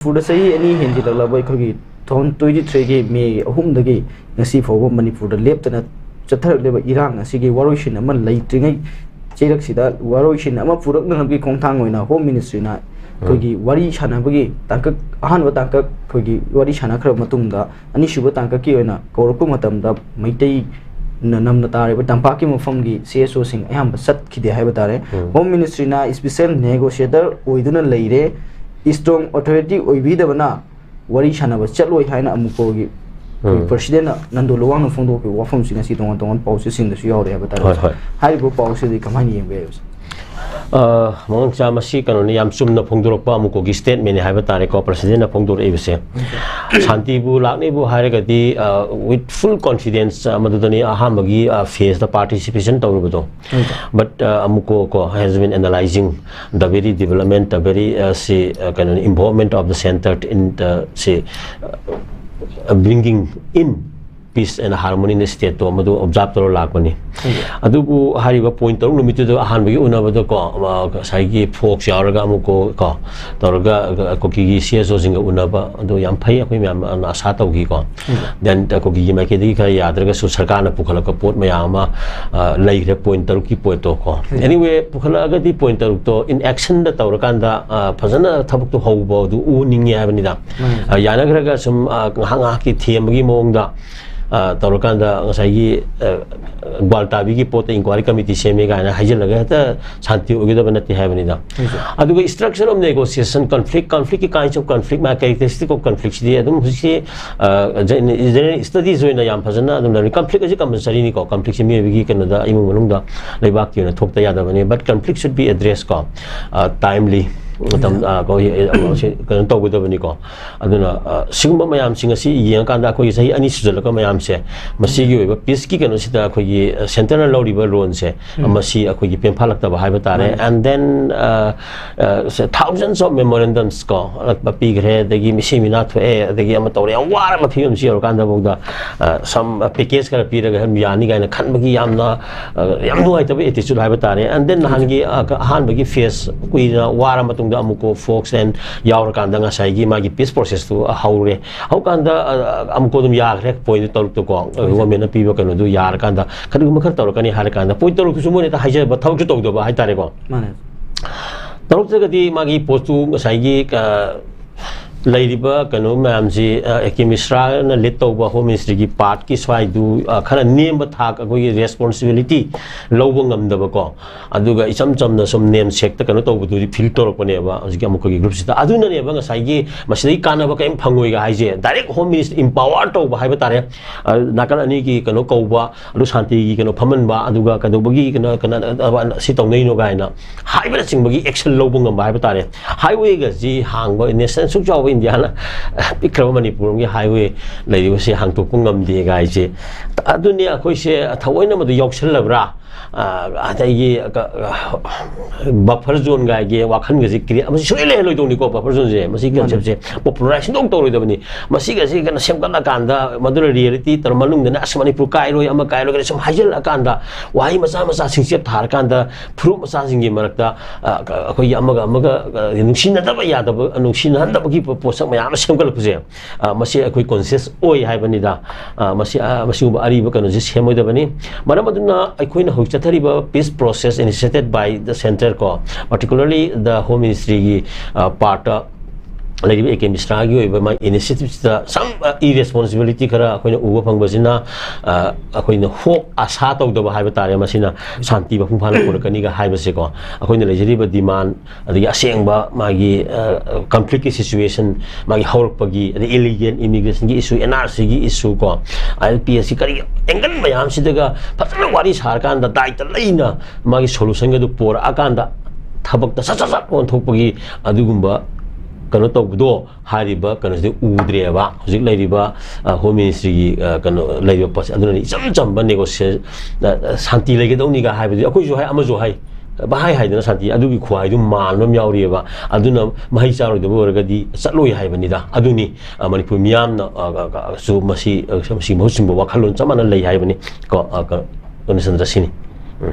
ꯃꯅꯤꯄꯨꯔꯗ ꯆꯍꯤ ꯑꯅꯤ ꯍꯦꯟꯖꯤꯜꯂꯛꯂꯕ ꯑꯩꯈꯣꯏꯒꯤ 2023ꯒꯤ ꯃꯦ 3ꯗꯒꯤ ꯉꯁꯤ ꯐꯥꯎꯕ ꯃꯅꯤꯄꯨꯔꯗ ꯂꯦꯞꯇꯅ ꯆꯠꯊꯔꯛꯂꯤꯕ ꯏꯔꯥꯡ ꯑꯁꯤꯒꯤ ꯋꯥꯔꯣꯏꯁꯤꯟ ꯑꯃ ꯂꯩꯇ꯭ꯔꯤꯉꯩ ꯆꯩꯔꯛꯁꯤꯗ ꯋꯥꯔꯣꯏꯁꯤꯟ ꯑꯃ ꯄꯨꯔꯛꯅꯕꯒꯤ ꯈꯣꯡꯊꯥꯡ ꯑꯣꯏꯅ ꯍꯣꯝ ꯃꯤꯅꯤꯁꯇ꯭ꯔꯤꯅ ꯑꯩꯈꯣꯏꯒꯤ ꯋꯥꯔꯤ ꯁꯥꯟꯅꯕꯒꯤ ꯇꯥꯡꯀꯛ ꯑꯍꯥꯟꯕ ꯇꯥꯡꯀꯛ ꯑꯩꯈꯣꯏꯒꯤ ꯋꯥꯔꯤ ꯁꯥꯟꯅꯈ꯭ꯔꯕ ꯃꯇꯨꯡꯗ ꯑꯅꯤꯁꯨꯕ ꯇꯥꯡꯀꯛꯀꯤ ꯑꯣꯏꯅ ꯀꯧꯔꯛꯄ ꯃꯇꯝꯗ ꯃꯩꯇꯩ ꯅꯝꯅ ꯇꯥꯔꯤꯕ ꯇꯝꯄꯥꯛꯀꯤ ꯃꯐꯝꯒꯤ CSOꯁꯤꯡ ꯑꯌꯥꯝꯕ ꯆꯠꯈꯤꯗꯦ ꯍꯥꯏꯕ ꯇꯥꯔꯦ ꯍꯣꯝ ꯃꯤꯅꯤꯁꯇ꯭ꯔꯤꯅ ꯁ꯭ꯄꯦꯁꯤꯑꯦꯜ ꯅꯦꯒꯣꯁꯤꯌꯦꯇꯔ ꯑꯣꯏꯗꯨꯅ ꯂꯩꯔꯦ ꯏꯁꯇ꯭ꯔꯣꯡ ꯑꯣꯊꯣꯔꯤꯇꯤ ꯑꯣꯏꯕꯤꯗꯕꯅ ꯋꯥꯔꯤ ꯁꯥꯟꯅꯕ ꯆꯠꯂꯣꯏ ꯍꯥꯏꯅ ꯑꯃꯨꯛꯄꯒꯤ ꯄ꯭ꯔꯁꯤꯗꯦꯟꯠꯅ ꯅꯟꯗꯣ ꯂꯨꯋꯥꯡꯅ ꯐꯣꯡꯗꯣꯛꯈꯤꯕ ꯋꯥꯐꯝꯁꯤꯡ ꯑꯁꯤ ꯇꯣꯉꯥꯟ ꯇꯣꯉꯥꯟ ꯄꯥꯎꯆꯦꯁꯤꯡꯗꯁꯨ ꯌꯥꯎꯔꯦ ꯍꯥꯏꯕ ꯇꯥꯔꯦ ꯍꯥꯏꯔꯤꯕ ꯄꯥꯎꯁꯤꯗꯤ ꯀꯃꯥꯏꯅ ꯌꯦꯡꯕ ꯌꯥꯏ ꯃꯉꯥꯡ ꯆꯥ ꯃꯁꯤ ꯀꯩꯅꯣꯅꯤ ꯌꯥꯝ ꯆꯨꯝꯅ ꯐꯣꯡꯗꯣꯔꯛꯄ ꯑꯃꯨꯛꯀꯣꯒꯤ ꯁ꯭ꯇꯦꯠꯃꯦꯟꯠꯅꯤ ꯍꯥꯏꯕ ꯇꯥꯔꯦꯀꯣ ꯄ꯭ꯔꯁꯤꯗꯦꯟꯠꯅ ꯐꯣꯡꯗꯣꯔꯛꯏꯕꯁꯦ ꯁꯥꯟꯇꯤꯕꯨ ꯂꯥꯛꯅꯤꯕꯨ ꯍꯥꯏꯔꯒꯗꯤ ꯋꯤꯠ ꯐꯨꯜ ꯀꯣꯟꯐꯤꯗꯦꯟꯁ ꯃꯗꯨꯗꯅꯤ ꯑꯍꯥꯟꯕꯒꯤ ꯐꯦꯖꯇ ꯄꯥꯔꯇꯤꯁꯤꯄꯦꯁꯟ ꯇꯧꯔꯨꯕꯗꯣ ꯕꯠ ꯑꯃꯨꯛꯀꯣ ꯀꯣ ꯍꯦꯖ ꯕꯤꯟ ꯑꯦꯅꯥꯂꯥꯏꯖꯤꯡ ꯗ ꯚꯦꯔꯤ ꯗꯤꯕꯦꯂꯞꯃꯦꯟꯠ ꯗ ꯚꯦꯔꯤ ꯁꯤ ꯀꯩꯅꯣꯅꯤ ꯏꯟꯚꯣꯜꯚꯃꯦꯟꯠ ꯑꯣꯐ ꯗ ꯁꯦꯟꯇꯔ ꯏꯟ ꯗ ꯁꯤ bringing in peace and harmony in the state to madu observe toro lakpani adugu hariba point taru numitu do ahanbagi unabado ko saigi folks yauraga amuko ko toroga koki gi CSO singa unaba adu yam phai akoi myam asa tawgi ko then koki gi makedi kha yadraga su sarkar na pukhalaka pot mayama leigre point taru ki point to ko anyway pukhalaga di point taru to in action da tawrakanda phajana thabuk to hauba du u ningi habani da yanagraga sum hanga ki themagi mongda तौरकांदा ngसाई ग्वालटाबी की पोते inquiry committee सेमे गाना हाइजलगा हता शांति ओगेदब नति हाबनिदा अदुगा structure of negotiation conflict की kinds of conflict मा characteristic of conflict दी अदुम हुसी general studies होइना याम फजना अदुम conflict अजे compulsory नि को कॉन्फ्लिक्ट से मेबी कनदा इमु मनुंगदा लेबाक की थोकता यादबनी but conflict should be address को टाइमली मतम को कन तौगदबनी को अदुना सिगुम मयाम सिंग असि येंकांदा कोई सही अनि सुजलक मयाम से मसी की ओइबा पीस की कनो सिदा कोई सेंटर लौरिबा लोन से मसी अखोई पेंफालक्तबा हाइबा तारे and then thousands of memorandums को पीग्रे दगी मिसी मिना थोए दगी अम तौरे वार म फिम सि ओरकांदा बोगदा सम पैकेज कर पीरगा हम यानी गायना खनबगी यामना याम नुआइतबा एटीट्यूड हाइबा तारे एंड देन हानगी हानबगी फेस कुइना वार मतुंग अमुको फोक्स एंड यावरकांदा ngसाई मागी पीस प्रोसेस तो हाउरे हाउकांदा अमुको दुम याग्रे पॉइंट तरुक तो को गवर्नमेंट पीबो कनो दु यारकांदा खदुम मखर तरुकनी हारकांदा पॉइंट तरुक तो मोने ता हाइजे थौक तौदबा हाइ तारे को माने तरुक जगदी मागी पोस्टु ngसाई Lairiba kano mamji ekimisra na letoba home ministry ki part ki swaidu khana name thak agoi responsibility lobong ngamdaba ko aduga isam chamna som name check ta kano tobu du filter ko ne ba ajiki amuko gi group sita aduna ne ba ngasai gi masai kana ba kaim phangoi ga haije direct home ministry empower to ba haiba tare nakan ani ki kano ko ba adu shanti gi kano phaman ba aduga kano bagi kana si tongnei no ga ina haiba ching bagi action lobong ngam ba haiba tare highway ga ji hang ba nation suk jaw India na pikraba Manipur ngi highway lady se hang to pungam de gai je adunia khoi se thawoina madu yoksel labra adai buffer zone gai ge wakhan ge kri amasi soile loi dong ni ko buffer zone je masi concept je popularization dong to roi dabani masi ga se kana semkana kanda madu reality tar malung na asmani pur kai roi ama kai roi som hajal akanda wai masa masa singse thar kanda fru masa singi marakta khoi amaga nungsin na daba ya daba nungsin han daba ki posak mayam semkal puje masi khoi conscious oi hai bani da masi uba ari ba kanu je semoi dabani maram aduna khoi na Chathariba peace process initiated by the center ko particularly the home ministry part like ek misra gi oiba my initiatives da some irresponsibility kara akoina uba phangbasina akoina hope asa tawdaba haiba tare masina shanti ba phungphana purakani ga haiba se ko akoina lejariba demand adi asengba magi conflict situation magi hawrpagi adi illegal immigration gi issue NRC gi issue ko ILPS kari engal mayam sidaga phasana wari sarkan da daita leina magi solution ga du por akanda thabak ta sa on thokpagi adugumba kano tawdo hariba kano de udreba hojik lairiba home ministry kano laiba pas aduna ni cham ba negotiate shanti lege dawni ga haiba akoi jo hai amajo hai ba hai hai dana shanti adugi khwai du manam yauriba aduna mahai charoi de borgadi chatloi haibani da aduni manipur miyam na su masi mohsimbo wakhalon chamana lei haibani ko konisandra sini